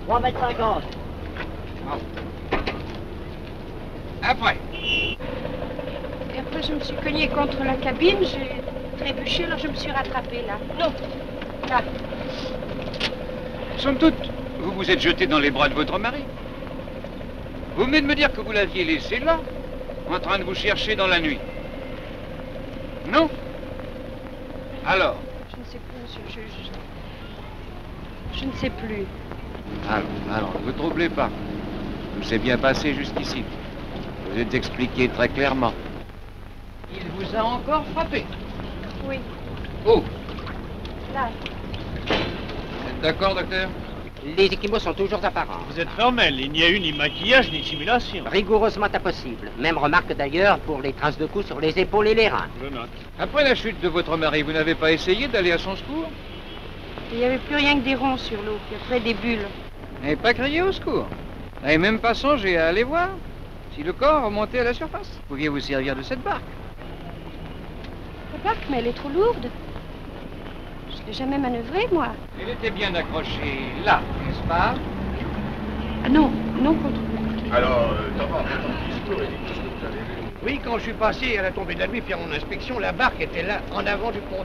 3,50 m. Après. Et après, je me suis cognée contre la cabine, j'ai trébuché, alors je me suis rattrapée là. Non, là. Somme toute, vous vous êtes jeté dans les bras de votre mari. Vous venez de me dire que vous l'aviez laissé là, en train de vous chercher dans la nuit. Non? Alors? Je ne sais plus, monsieur le juge. Je ne sais plus. Alors, ne vous troublez pas. Tout s'est bien passé jusqu'ici. Vous êtes expliqué très clairement. Il vous a encore frappé? Oui. Où? Là. Vous êtes d'accord, docteur? Les équimaux sont toujours apparents. Vous êtes formel, il n'y a eu ni maquillage ni simulation. Rigoureusement impossible. Même remarque d'ailleurs pour les traces de coups sur les épaules et les reins. Je note. Après la chute de votre mari, vous n'avez pas essayé d'aller à son secours? Il n'y avait plus rien que des ronds sur l'eau, puis après des bulles. Vous n'avez pas crié au secours? Vous n'avez même pas songé à aller voir si le corps remontait à la surface? Vous pouviez vous servir de cette barque. La barque, mais elle est trop lourde. Je ne l'ai jamais manœuvrée, moi. Elle était bien accrochée là, n'est-ce pas? Ah non, non contre vous. Alors, Thomas, votre discours, il dit tout ce que vous avez vu. Oui, quand je suis passé à la tombée de la nuit faire mon inspection, la barque était là, en avant du ponton.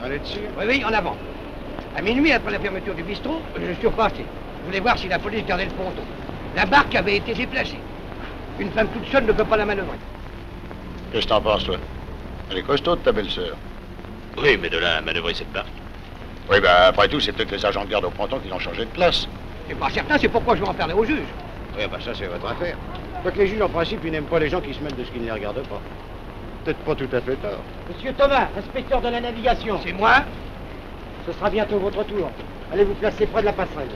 Allez dessus. Oui, en avant. À minuit, après la fermeture du bistrot, je suis repassé. Je voulais voir si la police gardait le ponton. La barque avait été déplacée. Une femme toute seule ne peut pas la manœuvrer. Qu'est-ce que t'en penses, toi? Elle est costaud, ta belle-sœur. Oui, mais de là à manœuvrer cette barque. Oui, ben après tout, c'est peut-être les agents de garde au ponton qui l'ont changé de place. C'est pas certain, c'est pourquoi je vais en parler au juge. Oui, ben ça, c'est votre affaire. Quoique les juges, en principe, ils n'aiment pas les gens qui se mêlent de ce qui ne les regarde pas. Peut-être pas tout à fait tort. Monsieur Thomas, inspecteur de la navigation. C'est moi. Ce sera bientôt votre tour. Allez vous placer près de la passerelle.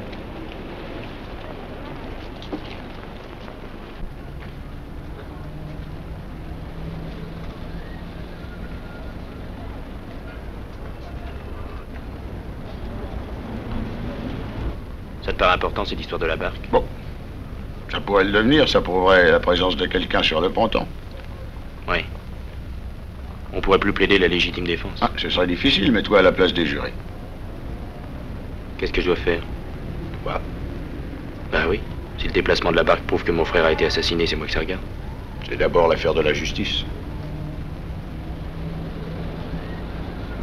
Ça te paraît important, cette histoire de la barque? Bon. Ça pourrait le devenir, ça prouverait la présence de quelqu'un sur le ponton. Oui. On pourrait plus plaider la légitime défense. Ah, ce serait difficile, mets-toi à la place des jurés. Qu'est-ce que je dois faire? Quoi? Bah oui. Si le déplacement de la barque prouve que mon frère a été assassiné, c'est moi qui ça regarde. C'est d'abord l'affaire de la justice.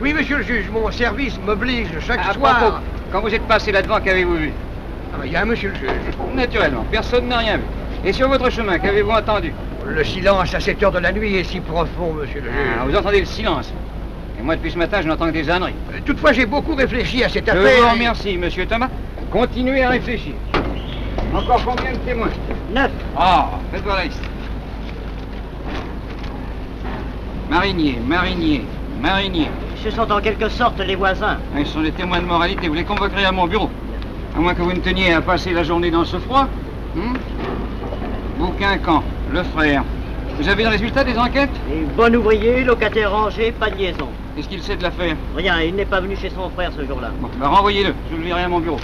Oui, monsieur le juge, mon service m'oblige chaque À soir. propos, quand vous êtes passé là-devant, qu'avez-vous vu? Ah, ben, il y a un monsieur le juge. Naturellement, personne n'a rien vu. Et sur votre chemin, qu'avez-vous entendu? Le silence à 7 heures de la nuit est si profond, monsieur le juge. Vous entendez le silence. Et moi, depuis ce matin, je n'entends que des âneries. Toutefois, j'ai beaucoup réfléchi à cette Je affaire. vous remercie, monsieur Thomas. Continuez à réfléchir. Encore combien de témoins? 9. Ah, faites voir la liste. Marinier, marinier, marinier. Ce sont en quelque sorte les voisins. Ils sont des témoins de moralité. Vous les convoquerez à mon bureau. À moins que vous ne teniez à passer la journée dans ce froid. Bouquincan, le frère. Vous avez le résultat des enquêtes? Bon ouvrier, locataire rangé, pas de liaison. Qu'est-ce qu'il sait de l'affaire? Rien, il n'est pas venu chez son frère ce jour-là. Bon, bah renvoyez-le. Je le verrai à mon bureau.